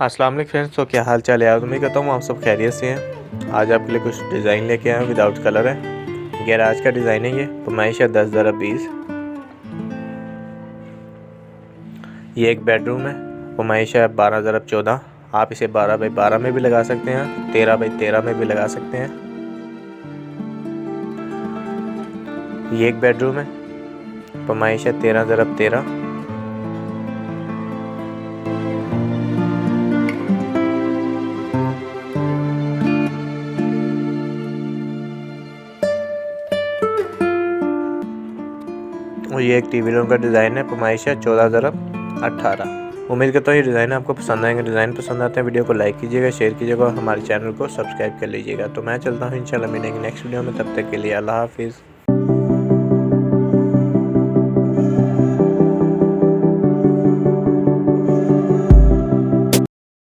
अस्सलाम वालेकुम फ्रेंड्स, तो क्या हाल चाल है। आज उम्मीद करता हूँ आप सब खैरियत से हैं। आज आपके लिए कुछ डिज़ाइन लेके आया हूँ विदाउट कलर है। गैराज का डिज़ाइन है। ये पैमाइश है 10x20। ये एक बेडरूम है। पैमाइश है 12x14। आप इसे 12x12 में भी लगा सकते हैं, 13x13 में भी लगा सकते हैं। ये एक बेडरूम है। पैमाइश है 13x13। और ये एक टीवी रूम का डिज़ाइन है। पैमाइश है 14x18। उम्मीद करता हूँ ये डिज़ाइन आपको पसंद आएंगे। डिज़ाइन पसंद आते हैं वीडियो को लाइक कीजिएगा, शेयर कीजिएगा और हमारे चैनल को सब्सक्राइब कर लीजिएगा। तो मैं चलता हूँ, इंशाल्लाह मिलेंगे नेक्स्ट वीडियो में। तब तक के लिए अल्लाह हाफिज़।